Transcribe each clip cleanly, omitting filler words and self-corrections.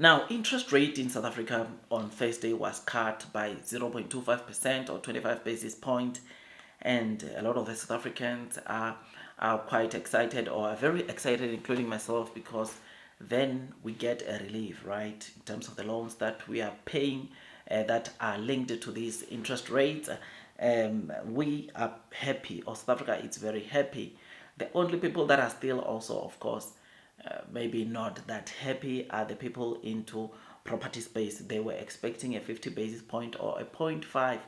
Now, interest rate in South Africa on Thursday was cut by 0.25% or 25 basis points, and a lot of the South Africans are quite excited, or are very excited, including myself, because then we get a relief, right, in terms of the loans that we are paying that are linked to these interest rates. We are happy, or South Africa is very happy. The only people that are still also, of course, maybe not that happy are the people into property space. They were expecting a 50 basis point or a 0.5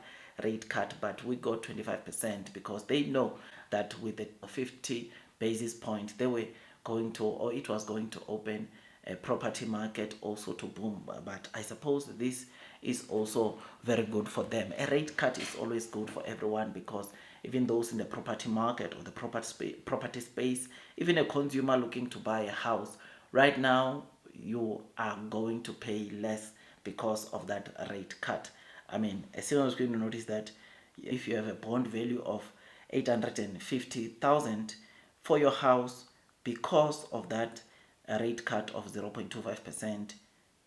rate cut, but we got 25% because they know that with the 50 basis point they were going to, or it was going to open a property market also to boom. But I suppose this is also very good for them. A rate cut is always good for everyone, because even those in the property market or the property space, even a consumer looking to buy a house, right now you are going to pay less because of that rate cut. I mean, as soon as you're going to notice that if you have a bond value of 850,000 for your house, because of that rate cut of 0.25%,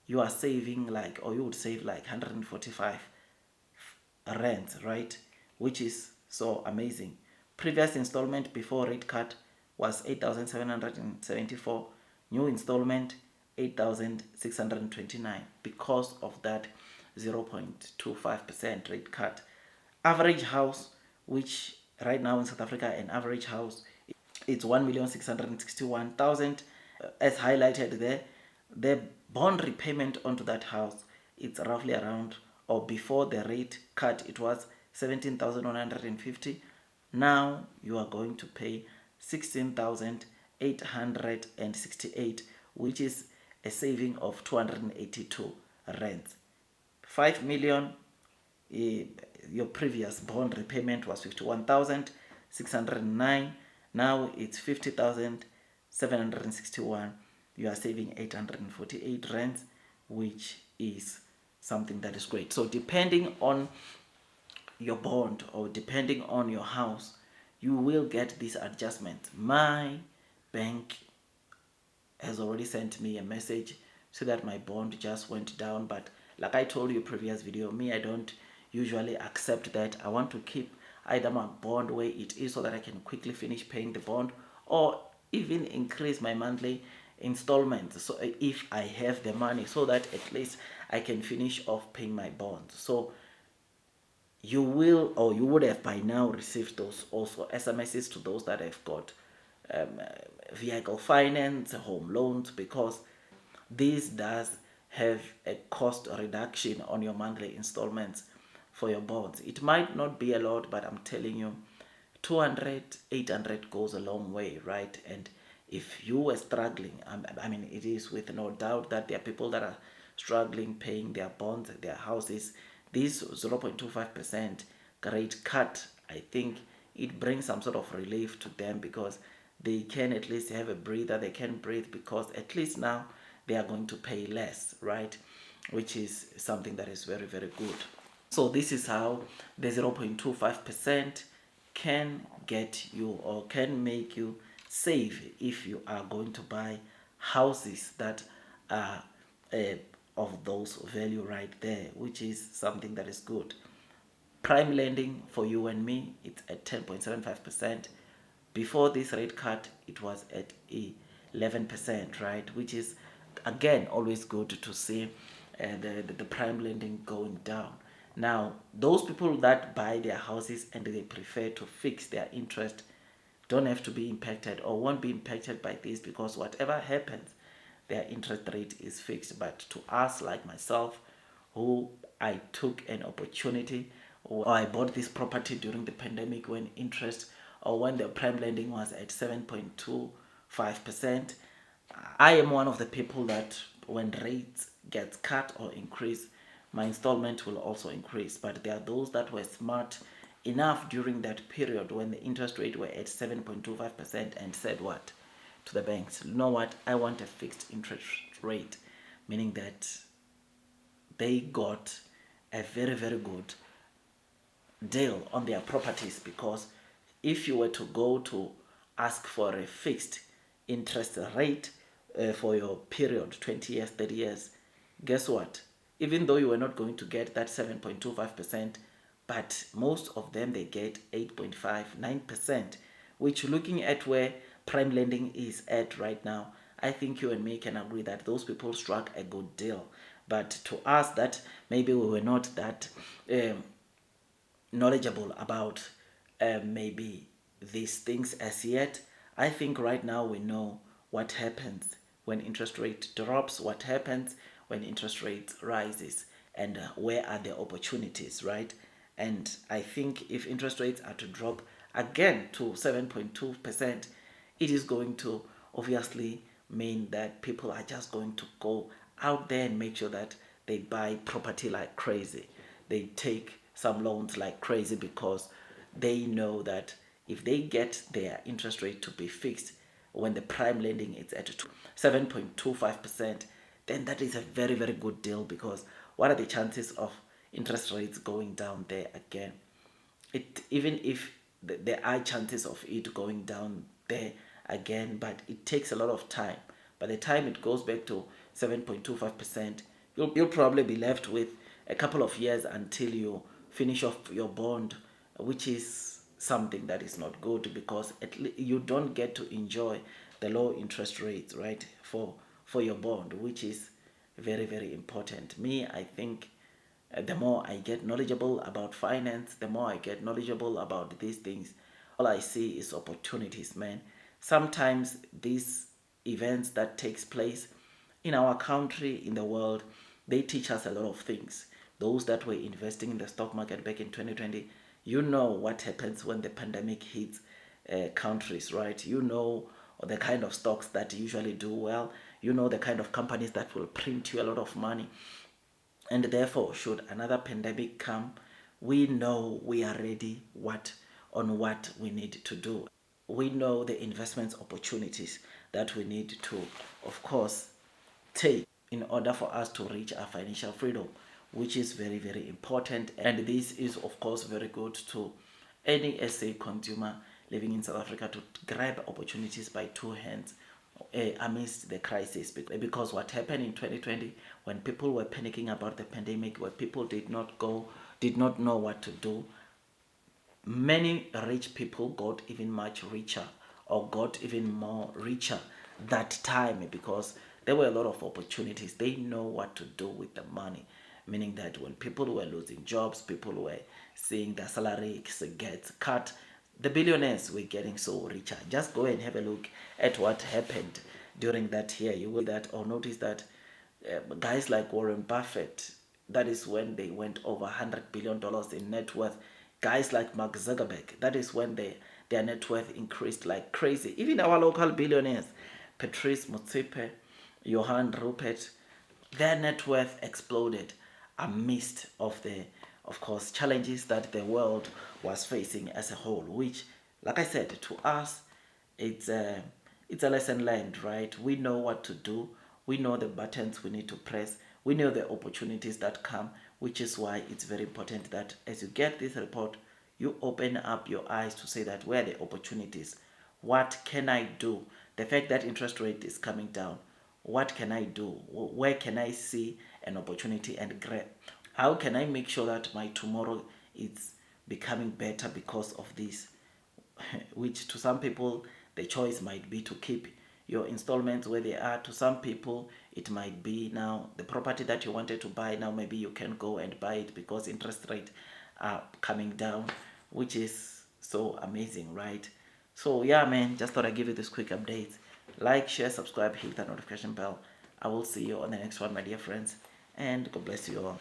you are saving like, or you would save like 145 rands, right? Which is so amazing. Previous installment before rate cut was 8,774. New installment 8,629 because of that 0.25% rate cut. Average house, which right now in South Africa, an average house, it's 1,661,000. As highlighted there, the bond repayment onto that house, it's roughly around, or before the rate cut, it was 17,150. Now you are going to pay 16,868, which is a saving of 282 rands. 5 million, your previous bond repayment was 51,609. Now it's 50,761. You are saving 848 rands, which is something that is great. So depending on your bond or depending on your house, you will get this adjustment. My bank has already sent me a message so that my bond just went down, but like I told you previous video, me, I don't usually accept that. I want to keep either my bond where it is so that I can quickly finish paying the bond, or even increase my monthly installments, so if I have the money, so that at least I can finish off paying my bonds. So you will, or you would have by now received those also SMSs to those that have got vehicle finance, home loans, because this does have a cost reduction on your monthly installments for your bonds. It might not be a lot, but I'm telling you, 200, 800 goes a long way, right? And if you were struggling, I mean, it is with no doubt that there are people that are struggling paying their bonds, their houses. This 0.25% rate cut, I think it brings some sort of relief to them, because they can at least have a breather. They can breathe because at least now they are going to pay less, right? Which is something that is very, very good. So this is how the 0.25% can get you, or can make you save if you are going to buy houses that are of those value right there, which is something that is good. Prime lending for you and me, it's at 10.75%. Before this rate cut, it was at 11%, right? Which is, again, always good to see the prime lending going down. Now, those people that buy their houses and they prefer to fix their interest don't have to be impacted, or won't be impacted by this, because whatever happens, their interest rate is fixed. But to us, like myself, who I took an opportunity, or I bought this property during the pandemic when interest, or when the prime lending was at 7.25%, I am one of the people that when rates get cut or increase, my installment will also increase. But there are those that were smart enough during that period when the interest rate were at 7.25% and said what to the banks? You know what? I want a fixed interest rate, meaning that they got a very, very good deal on their properties, because if you were to go to ask for a fixed interest rate for your period, 20 years, 30 years, guess what? Even though you were not going to get that 7.25%, but most of them, they get 8.59%, which, looking at where prime lending is at right now, I think you and me can agree that those people struck a good deal. But to us that maybe we were not that knowledgeable about maybe these things as yet, I think right now we know what happens when interest rate drops, what happens when interest rate rises, and where are the opportunities, right? And I think if interest rates are to drop again to 7.2%, it is going to obviously mean that people are just going to go out there and make sure that they buy property like crazy. They take some loans like crazy because they know that if they get their interest rate to be fixed when the prime lending is at 7.25%, then that is a very, very good deal, because what are the chances of interest rates going down there again? Even if there are chances of it going down there again, but it takes a lot of time. By the time it goes back to 7.25%, you'll probably be left with a couple of years until you finish off your bond, which is something that is not good, because you don't get to enjoy the low interest rates, right, for your bond, which is very, very important. Me, I think the more I get knowledgeable about finance, the more I get knowledgeable about these things, all I see is opportunities, man. Sometimes these events that takes place in our country, in the world, they teach us a lot of things. Those that were investing in the stock market back in 2020, you know what happens when the pandemic hits countries, right? You know the kind of stocks that usually do well. You know the kind of companies that will print you a lot of money. And therefore, should another pandemic come, we know we are ready on what we need to do. We know the investment opportunities that we need to, of course, take in order for us to reach our financial freedom, which is very, very important. And this is, of course, very good to any SA consumer living in South Africa to grab opportunities by two hands amidst the crisis, because what happened in 2020, when people were panicking about the pandemic, where people did not know what to do, many rich people got even much richer, or got even more richer that time, because there were a lot of opportunities. They know what to do with the money, meaning that when people were losing jobs, people were seeing their salaries get cut, the billionaires were getting so richer. Just go and have a look at what happened during that year. You will that or notice that guys like Warren Buffett, that is when they went over $100 billion in net worth. Guys like Mark Zuckerberg, that is when their net worth increased like crazy. Even our local billionaires, Patrice Motsepe, Johan Rupert, their net worth exploded amidst of course, challenges that the world was facing as a whole, which, like I said, to us, it's a lesson learned, right? We know what to do. We know the buttons we need to press. We know the opportunities that come, which is why it's very important that as you get this report, you open up your eyes to say that where are the opportunities? What can I do? The fact that interest rate is coming down, what can I do? Where can I see an opportunity and grab? How can I make sure that my tomorrow is becoming better because of this? Which to some people, the choice might be to keep your installments where they are. To some people, it might be now the property that you wanted to buy, now maybe you can go and buy it because interest rates are coming down, which is so amazing, right? So yeah, man, just thought I'd give you this quick update. Like, share, subscribe, hit that notification bell. I will see you on the next one, my dear friends, and God bless you all.